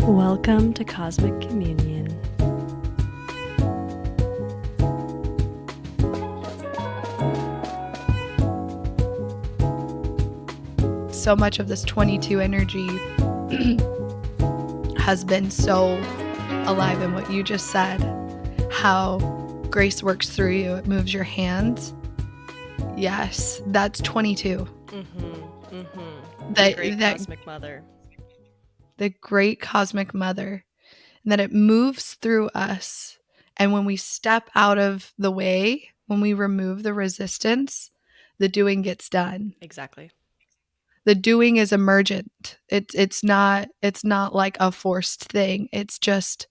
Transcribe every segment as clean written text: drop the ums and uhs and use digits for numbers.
Welcome to Cosmic Communion. So much of this 22 energy has been so alive in what you just said, how grace works through you, it moves your hands. Yes, that's 22. The great cosmic mother. The great cosmic mother. And that it moves through us. And when we step out of the way, when we remove the resistance, the doing gets done. Exactly. The doing is emergent. It's not like a forced thing. It's just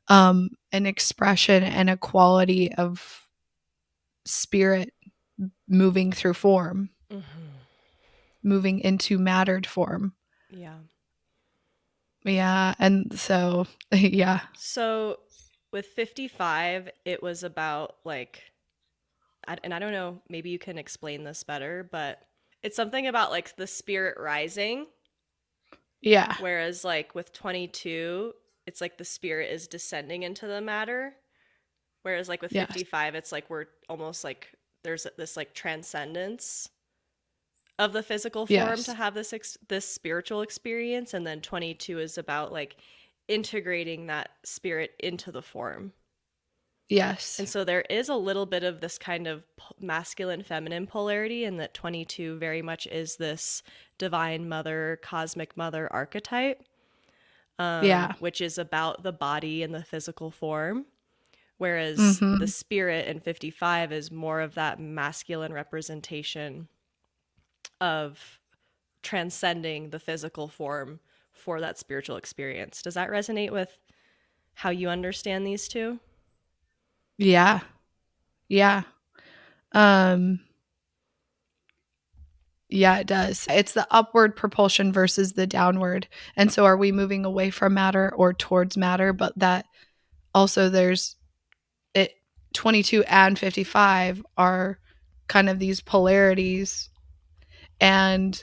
an expression and a quality of spirit moving through form, moving into mattered form. Yeah. And so, yeah. So with 55, it was about and I don't know, maybe you can explain this better, but it's something about like the spirit rising. Yeah. Whereas like with 22, it's like the spirit is descending into the matter. Whereas like with 55, it's like we're almost like there's this like transcendence of the physical form to have this spiritual experience, and then 22 is about like integrating that spirit into the form. Yes. And so there is a little bit of this kind of masculine feminine polarity, in that 22 very much is this divine mother, cosmic mother archetype, which is about the body and the physical form. Whereas the spirit in 55 is more of that masculine representation of transcending the physical form for that spiritual experience. Does that resonate with how you understand these two? Yeah. Yeah. Yeah, it does. It's the upward propulsion versus the downward. And so are we moving away from matter or towards matter? But that also there's it 22 and 55 are kind of these polarities. And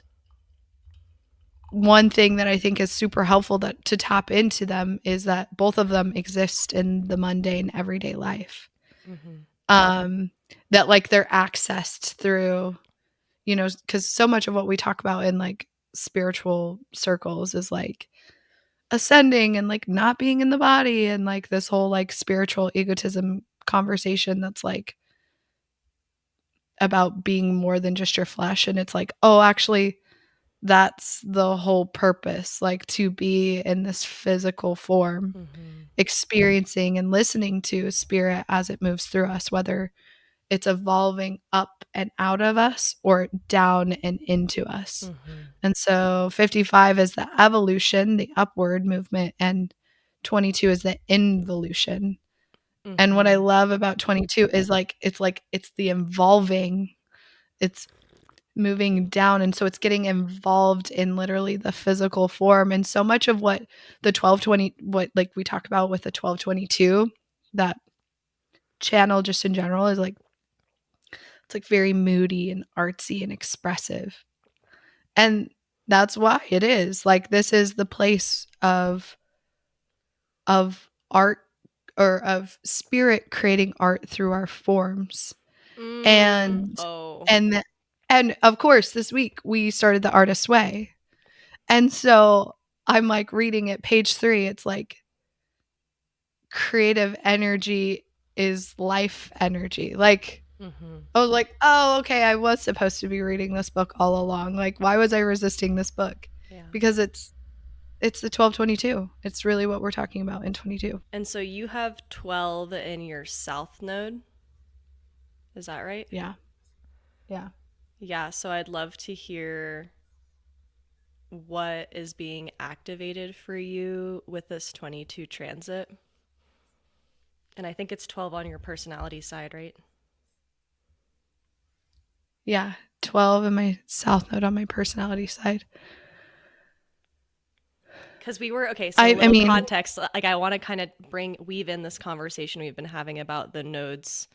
one thing that I think is super helpful to tap into them is that both of them exist in the mundane everyday life. That like they're accessed through, you know, because so much of what we talk about in like spiritual circles is like ascending and like not being in the body, and like this whole like spiritual egotism conversation that's like about being more than just your flesh. And it's like, oh, actually that's the whole purpose, like to be in this physical form, experiencing and listening to spirit as it moves through us, whether it's evolving up and out of us or down and into us. And so 55 is the evolution, the upward movement, and 22 is the involution. And what I love about 22 is it's the involving, it's moving down. And so it's getting involved in literally the physical form. And so much of what the 1220, what like we talk about with the 1222, that channel just in general is like, it's like very moody and artsy and expressive. And that's why it is. Like this is the place of art, or of spirit creating art through our forms. And of course this week we started the Artist's Way. And so I'm like reading it, page 3, it's like creative energy is life energy. Like I was like, oh, okay, I was supposed to be reading this book all along. Like, why was I resisting this book? Yeah. Because it's the 1222. It's really what we're talking about in 22. And so you have 12 in your south node. Is that right? Yeah. Yeah. Yeah, so I'd love to hear what is being activated for you with this 22 transit. And I think it's 12 on your personality side, right? Yeah, 12 in my south node on my personality side. Because we were, okay, so I mean, context, like I want to kind of weave in this conversation we've been having about the nodes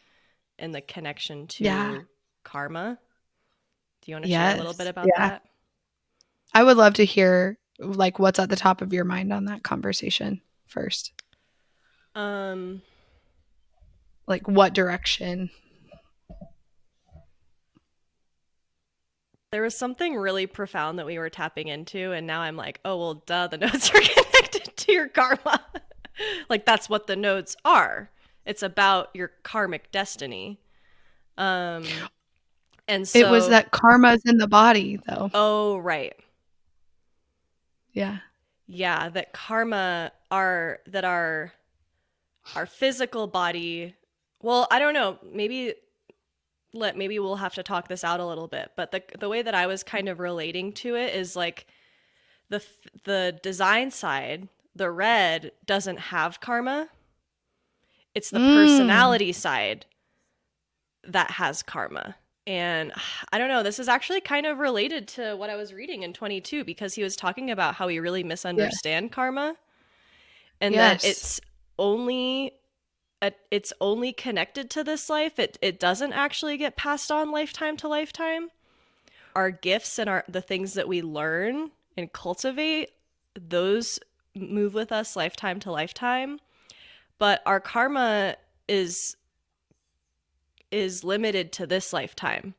and the connection to karma. Do you want to share a little bit about that? I would love to hear Like, what's at the top of your mind on that conversation first? Like, what direction? There was something really profound that we were tapping into, and now I'm like, oh, well, duh, the nodes are connected to your karma. Like, that's what the nodes are. It's about your karmic destiny. And so. It was that karma's in the body, though. Oh, right. Yeah. Yeah, that karma that our physical body. Well, I don't know. Maybe we'll have to talk this out a little bit. But the way that I was kind of relating to it is like the design side, the red doesn't have karma. It's the personality side that has karma. And I don't know, this is actually kind of related to what I was reading in 22, because he was talking about how we really misunderstand karma, and that it's only connected to this life. It doesn't actually get passed on lifetime to lifetime. Our gifts and the things that we learn and cultivate, those move with us lifetime to lifetime. But our karma is limited to this lifetime.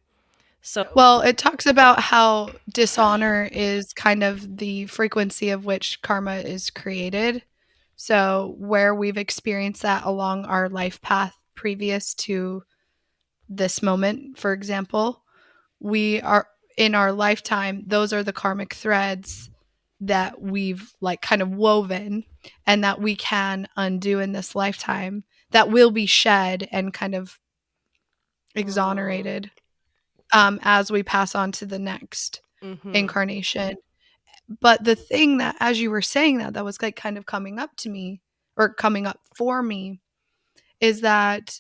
So, well, it talks about how dishonor is kind of the frequency of which karma is created. So where we've experienced that along our life path previous to this moment, for example, we are in our lifetime, those are the karmic threads that we've like kind of woven and that we can undo in this lifetime, that will be shed and kind of exonerated as we pass on to the next incarnation. But the thing that, as you were saying that was like kind of coming up to me, or coming up for me, is that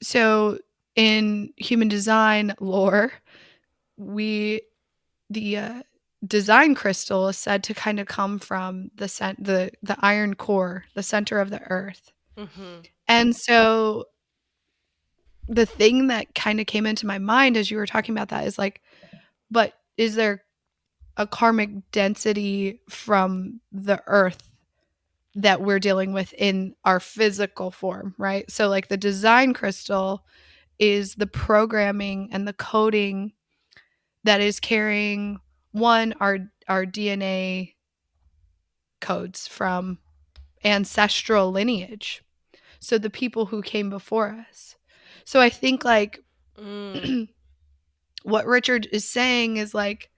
so in human design lore, the design crystal is said to kind of come from the iron core, the center of the earth. And so the thing that kind of came into my mind as you were talking about that is like, but is there a karmic density from the earth that we're dealing with in our physical form, right? So like the design crystal is the programming and the coding that is carrying our DNA codes from ancestral lineage. So the people who came before us. So I think like what Richard is saying is like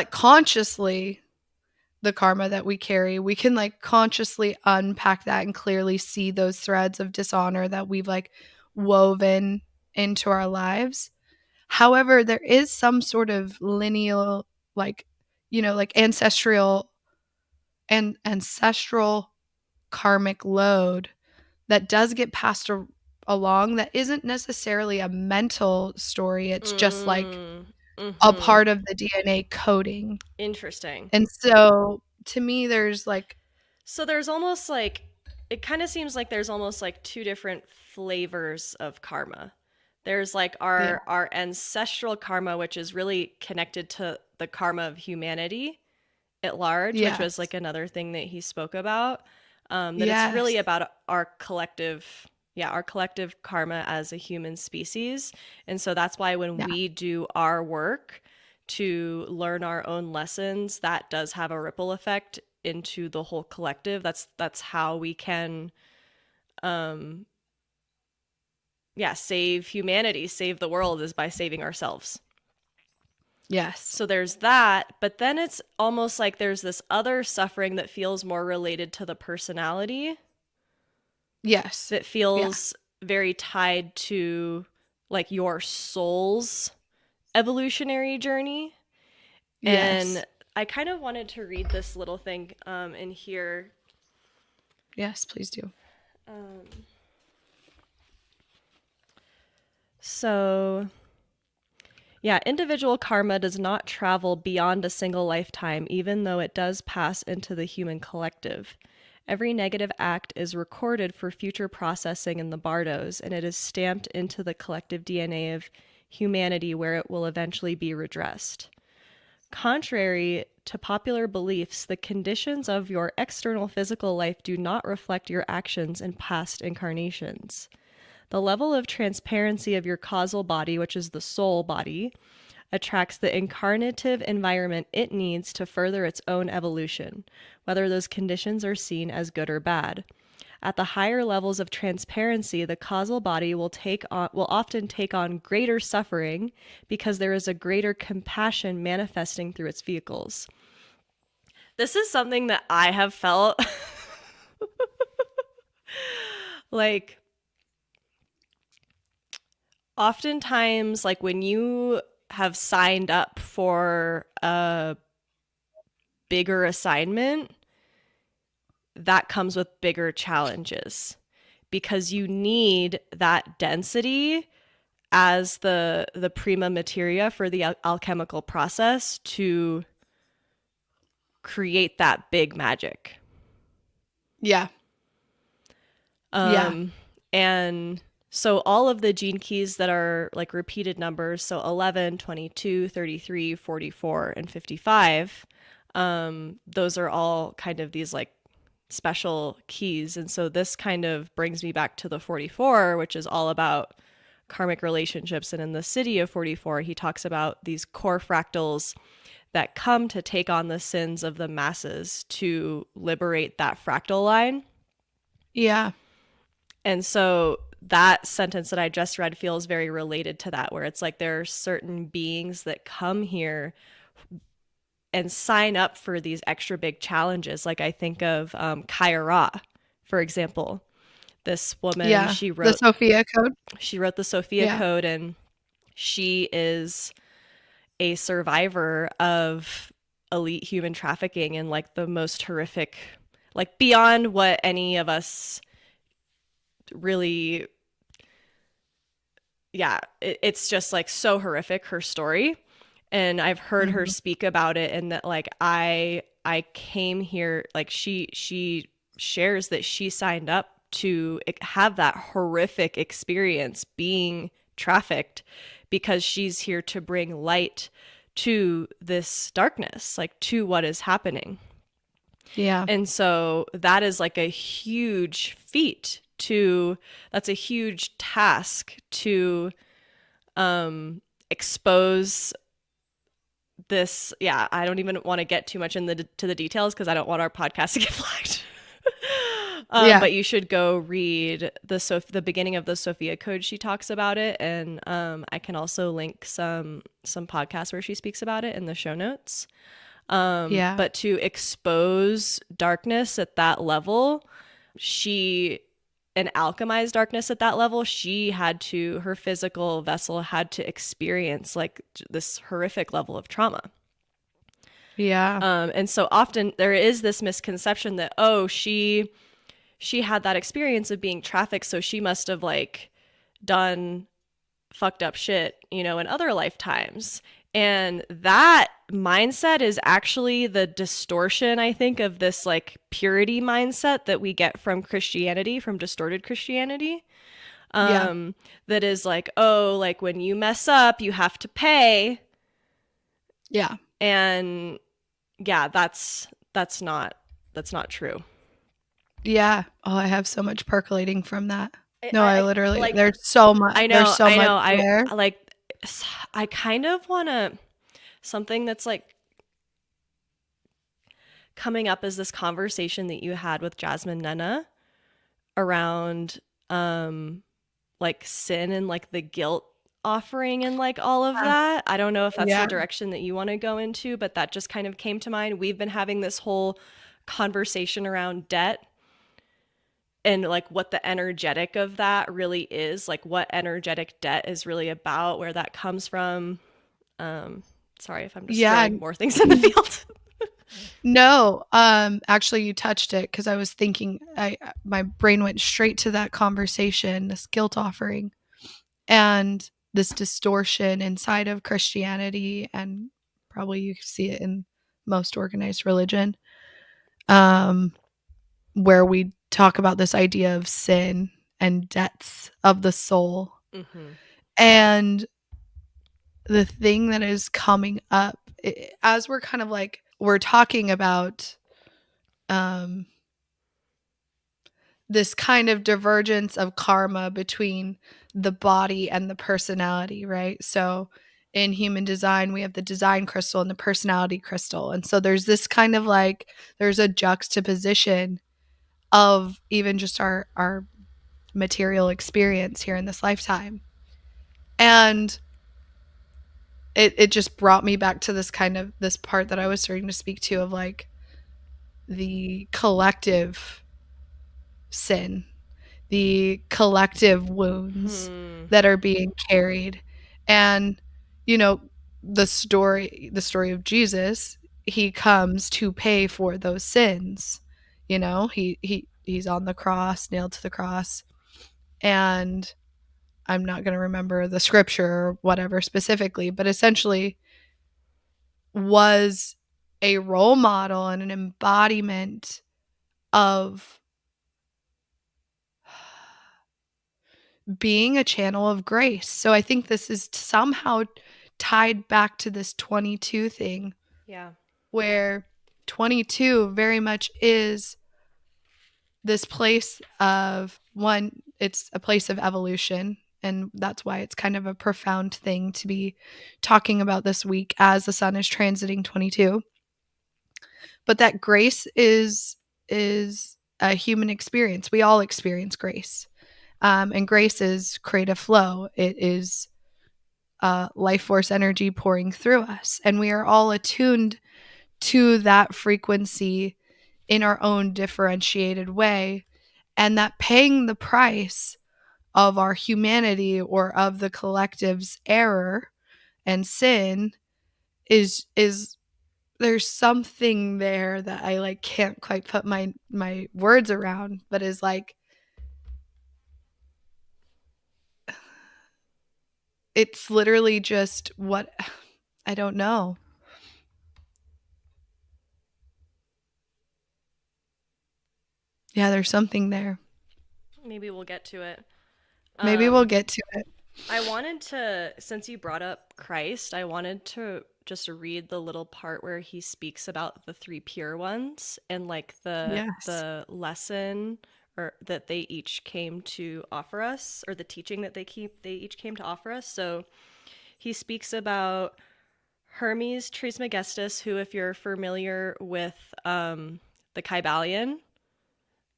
consciously, the karma that we carry, we can like consciously unpack that and clearly see those threads of dishonor that we've like woven into our lives. However, there is some sort of lineal, like, you know, like ancestral karmic load that does get passed along, that isn't necessarily a mental story. It's just like a part of the DNA coding. Interesting. And so to me, there's like, so there's almost like, it kind of seems like there's almost like two different flavors of karma. There's like our ancestral karma, which is really connected to the karma of humanity at large, which was like another thing that he spoke about. That it's really about our collective karma as a human species. And so that's why when we do our work to learn our own lessons, that does have a ripple effect into the whole collective. That's how we can save humanity, save the world, is by saving ourselves. Yes. So there's that, but then it's almost like there's this other suffering that feels more related to the personality. Yes. That feels very tied to like your soul's evolutionary journey. Yes. And I kind of wanted to read this little thing in here. Yes, please do. So, yeah, individual karma does not travel beyond a single lifetime, even though it does pass into the human collective. Every negative act is recorded for future processing in the bardos, and it is stamped into the collective DNA of humanity, where it will eventually be redressed. Contrary to popular beliefs, the conditions of your external physical life do not reflect your actions in past incarnations. The level of transparency of your causal body, which is the soul body, attracts the incarnative environment it needs to further its own evolution, whether those conditions are seen as good or bad. At the higher levels of transparency, the causal body will often take on greater suffering because there is a greater compassion manifesting through its vehicles. This is something that I have felt like oftentimes, like when you have signed up for a bigger assignment, that comes with bigger challenges because you need that density as the prima materia for the alchemical process to create that big magic. Yeah. And so all of the gene keys that are like repeated numbers, so 11, 22, 33, 44, and 55, those are all kind of these like special keys. And so this kind of brings me back to the 44, which is all about karmic relationships. And in the city of 44, he talks about these core fractals that come to take on the sins of the masses to liberate that fractal line. Yeah. And so that sentence that I just read feels very related to that, where it's like there are certain beings that come here and sign up for these extra big challenges. Like I think of Kyra, for example. This woman, she wrote the Sophia Code. She wrote the Sophia Code, and she is a survivor of elite human trafficking and like the most horrific, like beyond what any of us really, it's just like so horrific, her story. And I've heard her speak about it, and that like I came here, like she shares that she signed up to have that horrific experience being trafficked because she's here to bring light to this darkness, like to what is happening. Yeah. And so that is like a huge feat that's a huge task to expose this. Yeah, I don't even want to get too much to the details because I don't want our podcast to get flagged. But you should go read the beginning of the Sophia Code. She talks about it, and I can also link some podcasts where she speaks about it in the show notes. But to expose darkness at that level, and alchemize darkness at that level, her physical vessel had to experience like this horrific level of trauma. Yeah. And so often there is this misconception that, oh, she had that experience of being trafficked, so she must have like done fucked up shit, in other lifetimes. And that mindset is actually the distortion, I think, of this like purity mindset that we get from Christianity, from distorted Christianity. That is like, oh, like when you mess up, you have to pay. Yeah. And yeah, that's not true. Yeah. Oh, I have so much percolating from that. No, I literally like, there's so much. I know. There's so much there. I kind of want to something that's like coming up as this conversation that you had with Jasmine Nenna around like sin and like the guilt offering and like all of that. I don't know if that's the direction that you want to go into, but that just kind of came to mind. We've been having this whole conversation around debt and like what the energetic of that really is, like what energetic debt is really about, where that comes from. Sorry if I'm just throwing more things in the field. No, actually you touched it because I was thinking, my brain went straight to that conversation, this guilt offering and this distortion inside of Christianity, and probably you see it in most organized religion, where we talk about this idea of sin and debts of the soul. And the thing that is coming up as we're kind of like, we're talking about this kind of divergence of karma between the body and the personality, right? So in human design, we have the design crystal and the personality crystal. And so there's this kind of like, there's a juxtaposition of even just our material experience here in this lifetime. And it just brought me back to this kind of this part that I was starting to speak to of like the collective sin, the collective wounds that are being carried. And you know, the story of Jesus, he comes to pay for those sins. You know, he's on the cross, nailed to the cross. And I'm not going to remember the scripture or whatever specifically, but essentially was a role model and an embodiment of being a channel of grace. So I think this is somehow tied back to this 22 thing. Yeah. Where 22 very much is this place of one, it's a place of evolution. And that's why it's kind of a profound thing to be talking about this week as the sun is transiting 22. But that grace is a human experience. We all experience grace. And grace is creative flow. It is life force energy pouring through us. And we are all attuned to that frequency in our own differentiated way. And that paying the price of our humanity or of the collective's error and sin is there's something there that I like can't quite put my words around, but is like, it's literally just what, I don't know. Yeah, there's something there. Maybe we'll get to it. Maybe we'll get to it. I wanted to, since you brought up Christ, I wanted to just read the little part where he speaks about the three pure ones and like the lesson or that they each came to offer us, or the teaching that they each came to offer us. So he speaks about Hermes Trismegistus, who, if you're familiar with the Kybalion,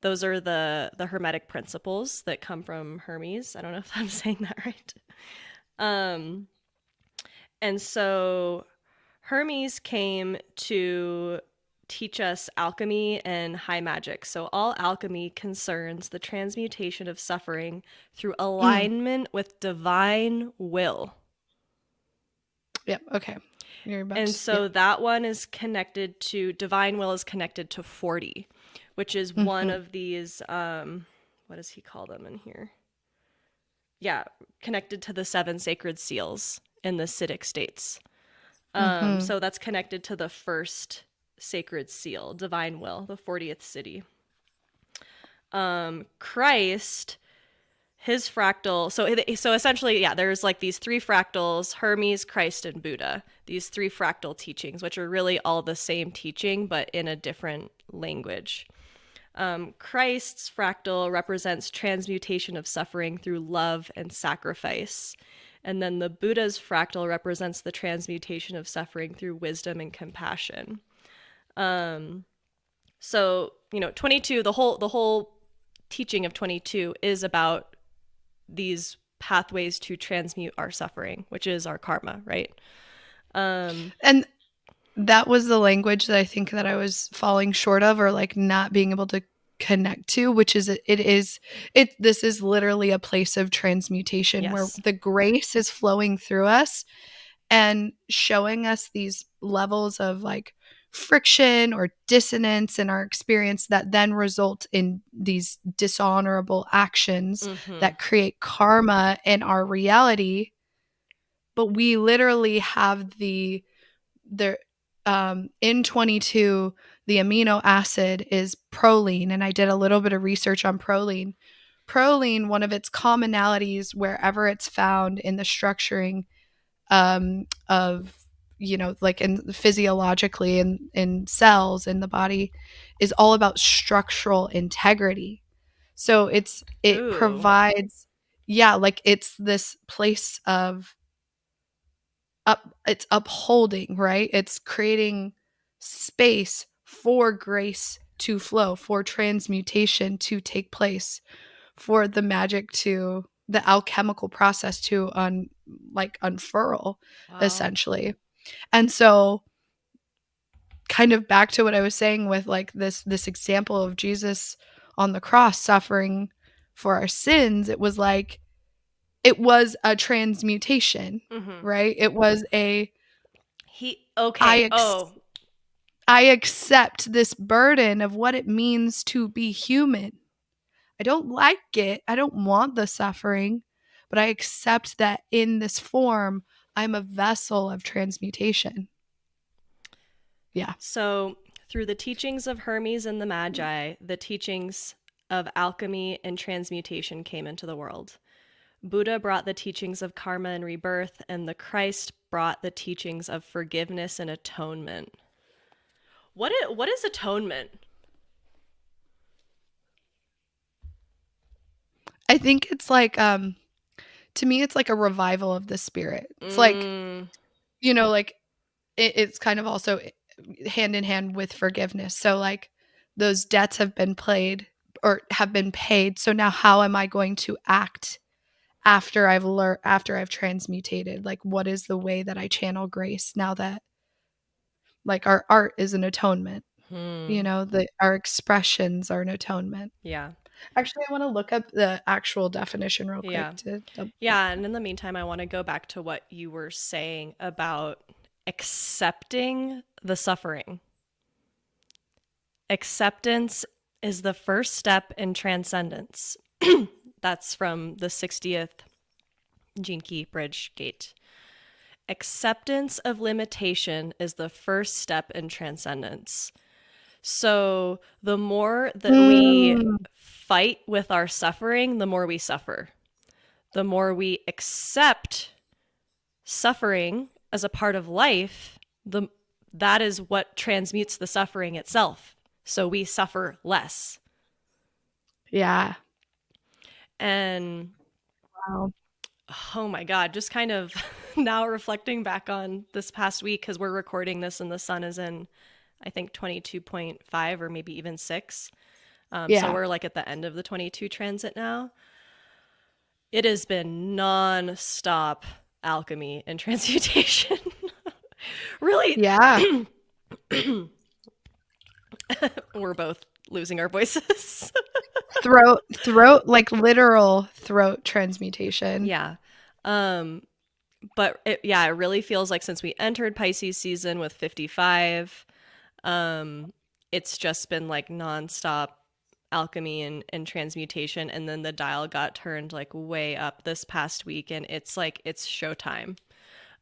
those are the Hermetic principles that come from Hermes. I don't know if I'm saying that right. And so Hermes came to teach us alchemy and high magic. So all alchemy concerns the transmutation of suffering through alignment with divine will. Yep. Okay. And so that one is connected to, divine will is connected to 40, which is one of these, what does he call them in here? Yeah, connected to the 7 sacred seals in the Siddhic states. So that's connected to the first sacred seal, divine will, the 40th city. Christ, his fractal, so essentially, yeah, there's like these 3 fractals: Hermes, Christ, and Buddha. These 3 fractal teachings, which are really all the same teaching but in a different language. Christ's fractal represents transmutation of suffering through love and sacrifice. And then the Buddha's fractal represents the transmutation of suffering through wisdom and compassion. So, 22, the whole teaching of 22 is about these pathways to transmute our suffering, which is our karma, right? And that was the language that I think that I was falling short of, or like not being able to connect to, which is this is literally a place of transmutation. Yes. Where the grace is flowing through us and showing us these levels of like friction or dissonance in our experience that then result in these dishonorable actions that create karma in our reality. But we literally have in 22, the amino acid is proline, and I did a little bit of research on proline. Proline, one of its commonalities wherever it's found in the structuring of like in physiologically in cells in the body is all about structural integrity. So it Ooh. provides, yeah, like it's this place of it's upholding, right? It's creating space for grace to flow, for transmutation to take place, for the magic to the alchemical process to unfurl, Wow. essentially. And so kind of back to what I was saying with like this example of Jesus on the cross suffering for our sins, it was like it was a transmutation, Mm-hmm. right? It was a Okay. I Oh. I accept this burden of what it means to be human. I don't like it. I don't want the suffering, but I accept that in this form, I'm a vessel of transmutation. Yeah. So, through the teachings of Hermes and the Magi, the teachings of alchemy and transmutation came into the world. Buddha brought the teachings of karma and rebirth, and the Christ brought the teachings of forgiveness and atonement. What is atonement? I think it's like to me it's like a revival of the spirit. It's like, Mm, like it's kind of also hand in hand with forgiveness. So like those debts have been played or have been paid. So now how am I going to act after I've transmutated? Like what is the way that I channel grace now that like our art is an atonement? hmm. Our expressions are an atonement. Yeah. Actually, I want to look up the actual definition real quick Yeah. to double check. Yeah, and in the meantime, I want to go back to what you were saying about accepting the suffering. Acceptance is the first step in transcendence. That's from the 60th Gene Key Bridge Gate. Acceptance of limitation is the first step in transcendence. So the more that we Mm, fight with our suffering, the more we suffer. The more we accept suffering as a part of life, that is what transmutes the suffering itself. So we suffer less. yeah. And Wow. oh my God, just kind of now reflecting back on this past week, because we're recording this and the sun is in, I think, 22.5 or maybe even 6. So Yeah. we're like at the end of the 22 transit now. It has been non-stop alchemy and transmutation. Really, Yeah. we're both losing our voices. Throat, like literal throat transmutation. Yeah. Um, but it really feels like since we entered Pisces season with 55, um, it's just been like nonstop alchemy and transmutation. And then the dial got turned like way up this past week, and it's like it's showtime.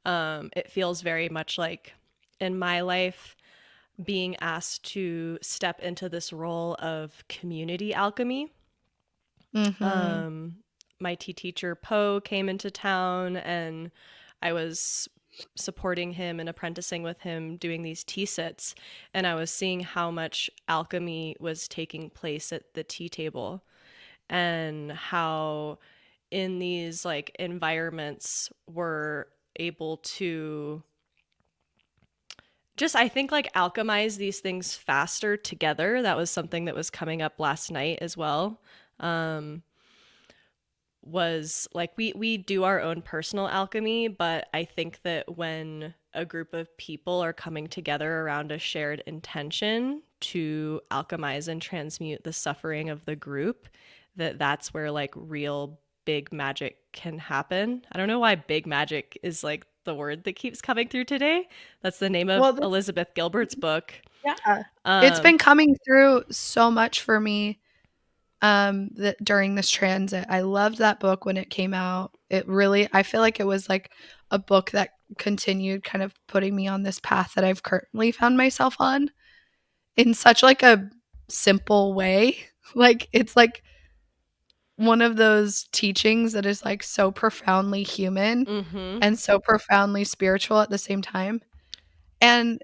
It feels very much like in my life being asked to step into this role of community alchemy. Mhm. My tea teacher Poe came into town, and I was supporting him and apprenticing with him doing these tea sits, and I was seeing how much alchemy was taking place at the tea table, and how in these like environments we're able to just, I think, like alchemize these things faster together. That was something that was coming up last night as well. Um, was like we do our own personal alchemy, but I think that when a group of people are coming together around a shared intention to alchemize and transmute the suffering of the group, that's where like real big magic can happen. I don't know why big magic is like the word that keeps coming through today. That's the name of Well, this Elizabeth Gilbert's book. yeah. It's Um been coming through so much for me that during this transit. I loved that book when it came out. I feel like it was like a book that continued kind of putting me on this path that I've currently found myself on in such like a simple way. Like it's like one of those teachings that is like so profoundly human mhm. and so profoundly spiritual at the same time. And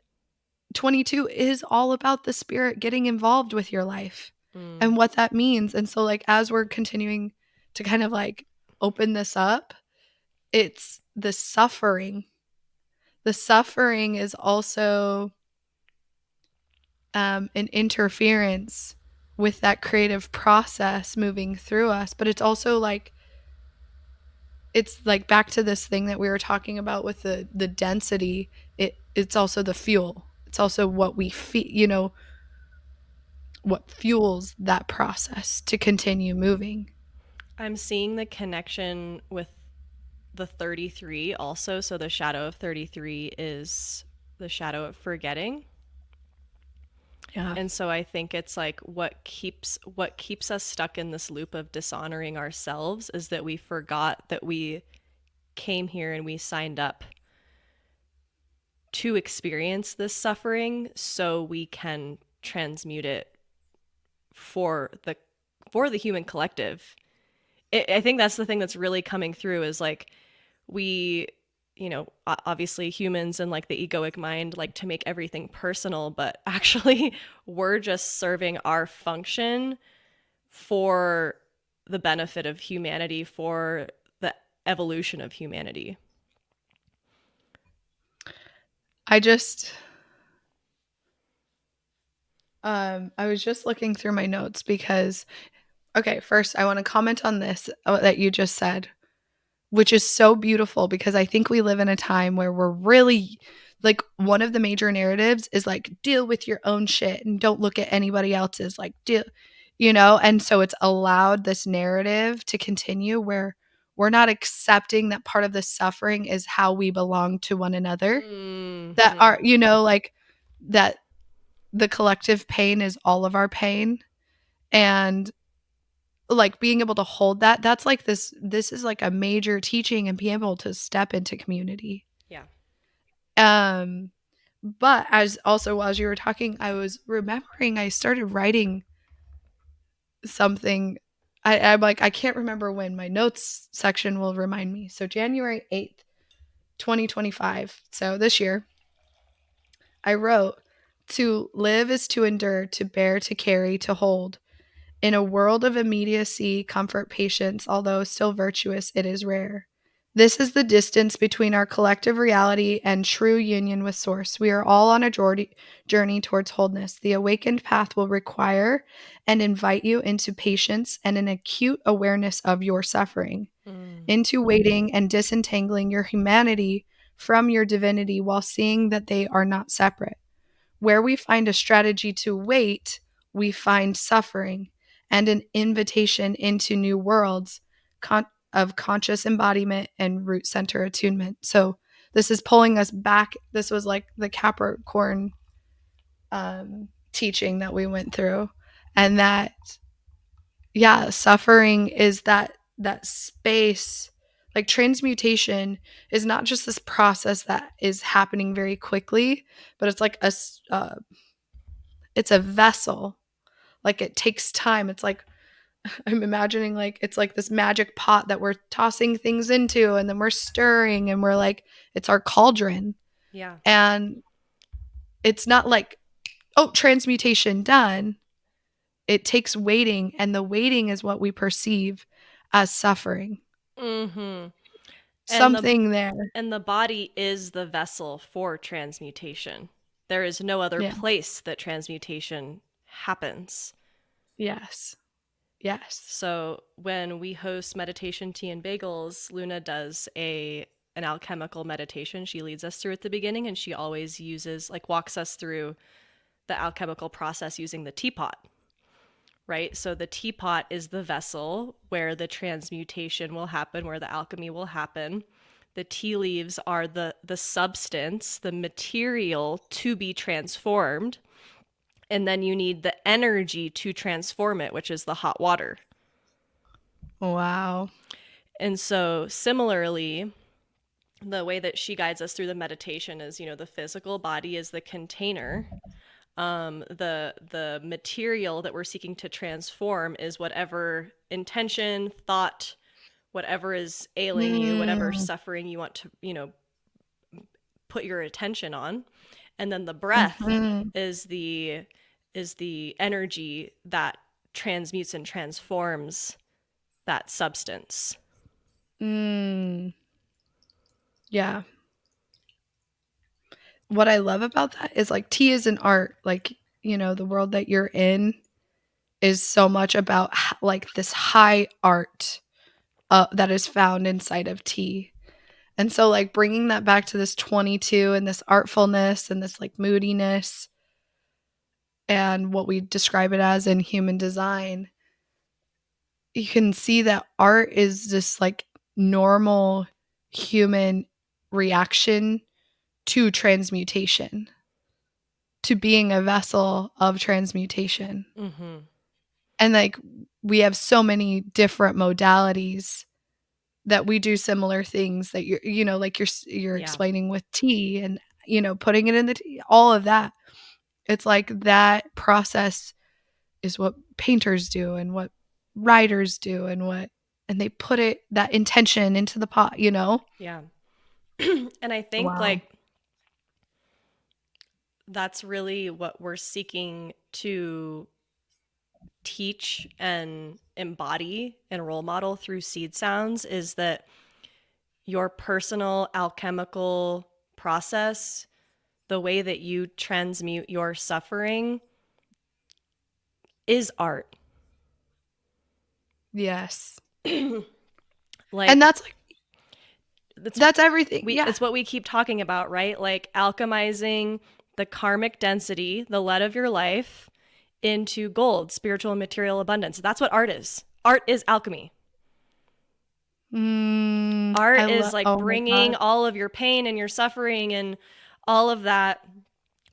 22 is all about the spirit getting involved with your life and what that means. And so, like, as we're continuing to kind of like open this up, it's the suffering. The suffering is also an interference with that creative process moving through us. But it's also like, it's like back to this thing that we were talking about with the density. It's also the fuel. It's also what we feel, you know, what fuels that process to continue moving. I'm seeing the connection with the 33 also. So the shadow of 33 is the shadow of forgetting. Yeah. And so I think it's like what keeps us stuck in this loop of dishonoring ourselves is that we forgot that we came here and we signed up to experience this suffering so we can transmute it for the human collective. I think that's the thing that's really coming through is like we, obviously humans and like the egoic mind like to make everything personal, but actually we're just serving our function for the benefit of humanity, for the evolution of humanity. I just I was just looking through my notes because, okay, first I want to comment on this that you just said, which is so beautiful because I think we live in a time where we're really like, one of the major narratives is like, deal with your own shit and don't look at anybody else's, like, deal, you know? And so it's allowed this narrative to continue where we're not accepting that part of the suffering is how we belong to one another, that Mm-hmm. are, you know, like, that the collective pain is all of our pain. And like being able to hold that, that's like this is like a major teaching and being able to step into community. Yeah. um but as you were talking, I was remembering I started writing something. I'm like, I can't remember when. My notes section will remind me. So January 8th, 2025, so this year, I wrote, to live is to endure, to bear, to carry, to hold. In a world of immediacy, comfort, patience, although still virtuous, it is rare. This is the distance between our collective reality and true union with Source. We are all on a journey towards wholeness. The awakened path will require and invite you into patience and an acute awareness of your suffering, Mm. into waiting and disentangling your humanity from your divinity while seeing that they are not separate. Where we find a strategy to wait, we find suffering and an invitation into new worlds of conscious embodiment and root center attunement. So this is pulling us back. This was like the Capricorn teaching that we went through, and that, yeah, suffering is that space. Like, transmutation is not just this process that is happening very quickly, but it's like it's a vessel. Like, it takes time. It's like, I'm imagining like it's like this magic pot that we're tossing things into, and then we're stirring, and we're like, it's our cauldron. Yeah. And it's not like, oh, transmutation done. It takes waiting, and the waiting is what we perceive as suffering. Mm-hmm. And the Something there. and the body is the vessel for transmutation. There is no other Yeah. place that transmutation happens. Yes. Yes. So when we host meditation tea and bagels, Luna does an alchemical meditation. She leads us through at the beginning, and she always uses like walks us through the alchemical process using the teapot. Right? So the teapot is the vessel where the transmutation will happen, where the alchemy will happen. The tea leaves are the substance, the material to be transformed. And then you need the energy to transform it, which is the hot water. Wow. And so similarly, the way that she guides us through the meditation is, the physical body is the container. The material that we're seeking to transform is whatever intention, thought, whatever is ailing you, whatever Mm. suffering you want to, put your attention on. And then the breath is the energy that transmutes and transforms that substance. Yeah. What I love about that is like tea is an art. Like, you know, the world that you're in is so much about like this high art that is found inside of tea. And so like bringing that back to this 22 and this artfulness and this like moodiness and what we describe it as in human design, you can see that art is this like normal human reaction to transmutation, to being a vessel of transmutation. And like we have so many different modalities that we do similar things that you're, you know, like you're explaining with tea and, you know, putting it in the tea, all of that. It's like that process is what painters do and what writers do and they put that intention into the pot, you know? Yeah. And I think like that's really what we're seeking to teach and embody and role model through seed sounds, is that your personal alchemical process, the way that you transmute your suffering, is art. Yes. Like, and that's like that's everything. It's what we keep talking about, right? Like alchemizing the karmic density, the lead of your life, into gold, spiritual and material abundance. That's what art is. Art is alchemy. Art is like bringing all of your pain and your suffering and all of that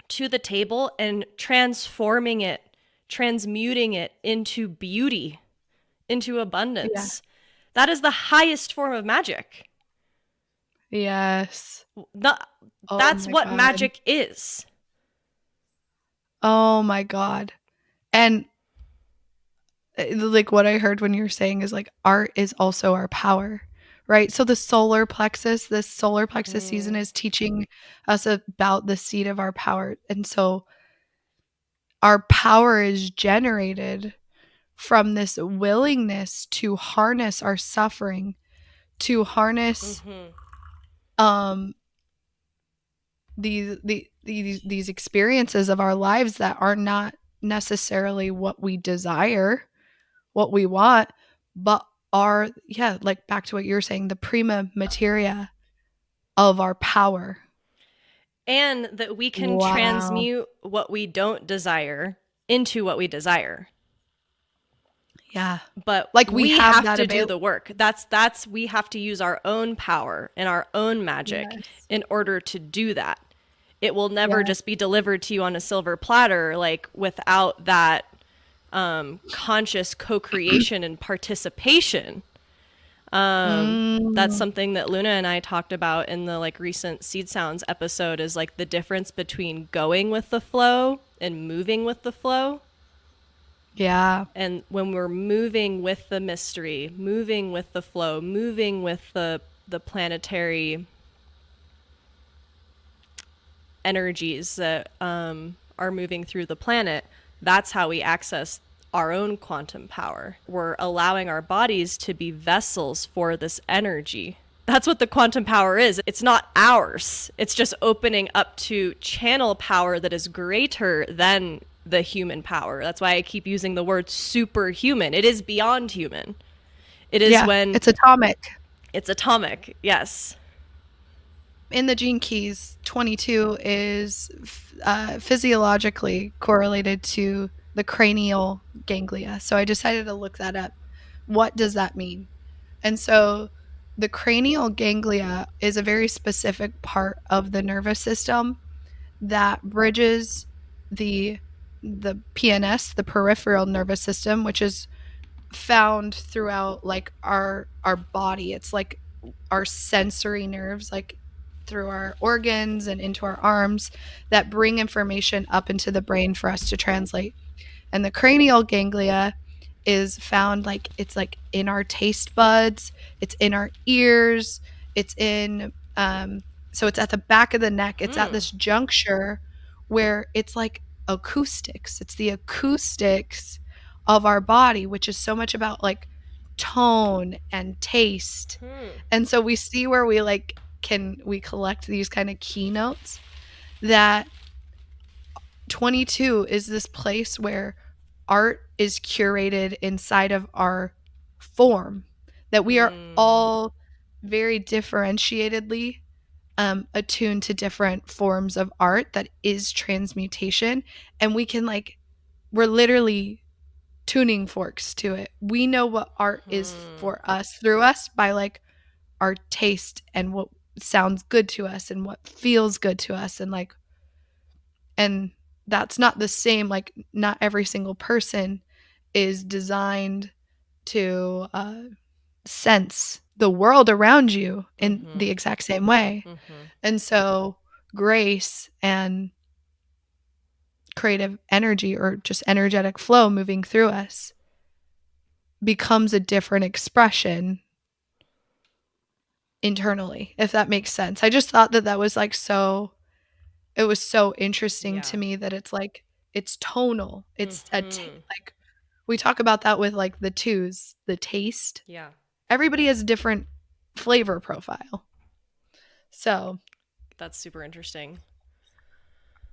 to the table and transforming it, transmuting it into beauty, into abundance. That is the highest form of magic. Yes. That's what magic is. Oh my God. And like what I heard when you were saying is like art is also our power, right? So the solar plexus, this solar plexus season is teaching us about the seed of our power. And so our power is generated from this willingness to harness our suffering, to harness these experiences of our lives that are not necessarily what we desire, what we want, but are, like back to what you're saying, the prima materia of our power. And that we can transmute what we don't desire into what we desire. Yeah. But like we have to do the work. That's we have to use our own power and our own magic in order to do that. It will never just be delivered to you on a silver platter, like without that conscious co-creation and participation. That's something that Luna and I talked about in the like recent Seed Sounds episode, is like the difference between going with the flow and moving with the flow. Yeah. And when we're moving with the mystery, moving with the flow, moving with the planetary energies that are moving through the planet, that's how we access our own quantum power. We're allowing our bodies to be vessels for this energy. That's what the quantum power is. It's not ours. It's just opening up to channel power that is greater than the human power. That's why I keep using the word superhuman. It is beyond human. It is when it's atomic. It's atomic, yes. In the gene keys, 22 is physiologically correlated to the cranial ganglia. So I decided to look that up. What does that mean? And so the cranial ganglia is a very specific part of the nervous system that bridges the PNS, the peripheral nervous system, which is found throughout like our body. It's like our sensory nerves, like through our organs and into our arms, that bring information up into the brain for us to translate. And the cranial ganglia is found like it's like in our taste buds, it's in our ears, it's in so it's at the back of the neck. It's at this juncture where it's like acoustics. It's the acoustics of our body, which is so much about like tone and taste. And so we see where we like we collect these kind of keynotes, that 22 is this place where art is curated inside of our form, that we are all very differentiatedly attuned to different forms of art that is transmutation, and we can like, we're literally tuning forks to it. We know what art is for us through us by like our taste and what sounds good to us and what feels good to us, and like, and that's not the same. Like, not every single person is designed to sense the world around you in the exact same way. And so grace and creative energy, or just energetic flow moving through us, becomes a different expression internally, if that makes sense. I just thought that that was like it was so interesting to me, that it's like, it's tonal. It's like, we talk about that with like the twos, the taste. Yeah. Everybody has a different flavor profile. So that's super interesting.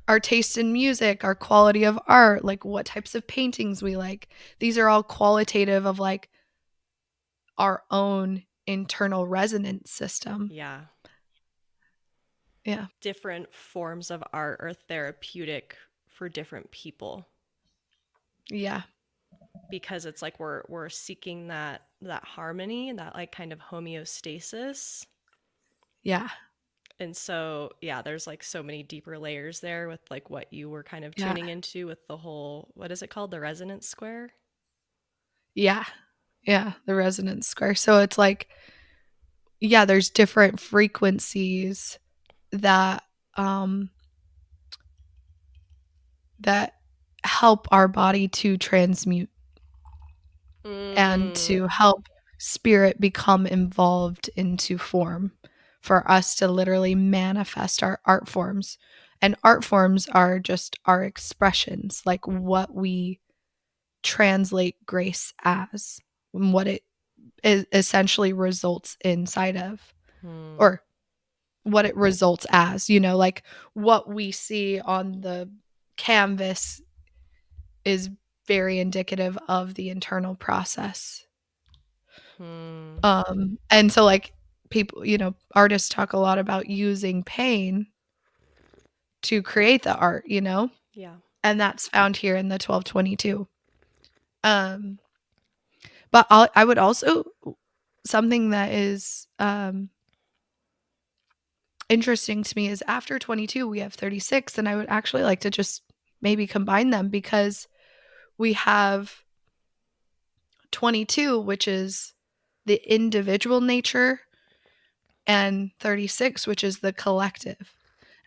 Our taste in music, our quality of art, like what types of paintings we like, these are all qualitative of like our own internal resonance system. Yeah. Yeah. Different forms of art are therapeutic for different people. Yeah. Because it's like we're seeking that harmony, that like kind of homeostasis. Yeah. And so, yeah, there's like so many deeper layers there with like what you were kind of tuning into with the whole, what is it called? The resonance square? Yeah. Yeah. The resonance square. So it's like, yeah, there's different frequencies that that help our body to transmute and to help spirit become involved into form, for us to literally manifest our art forms. And art forms are just our expressions, like what we translate grace as, and what it essentially results inside of, or what it results as, you know, like what we see on the canvas is very indicative of the internal process. And so like people, you know, artists talk a lot about using pain to create the art, you know? Yeah. And that's found here in the 1222. But I would also, something that is interesting to me is after 22 we have 36, and I would actually like to just maybe combine them, because we have 22, which is the individual nature, and 36, which is the collective.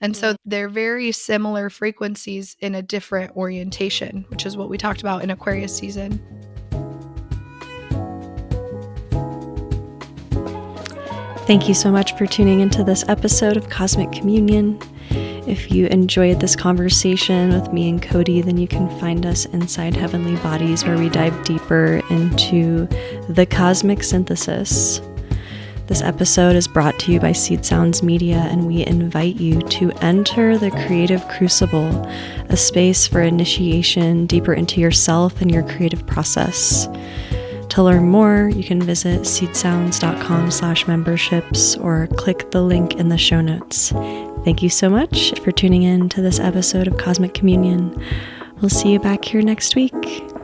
And so they're very similar frequencies in a different orientation, which is what we talked about in Aquarius season. Thank you so much for tuning into this episode of Cosmic Communion. If you enjoyed this conversation with me and Cody, then you can find us inside Heavenly Bodies, where we dive deeper into the cosmic synthesis. This episode is brought to you by Seed Sounds Media, and we invite you to enter the creative crucible, a space for initiation deeper into yourself and your creative process. To learn more, you can visit seedsounds.com/memberships or click the link in the show notes. Thank you so much for tuning in to this episode of Cosmic Communion. We'll see you back here next week.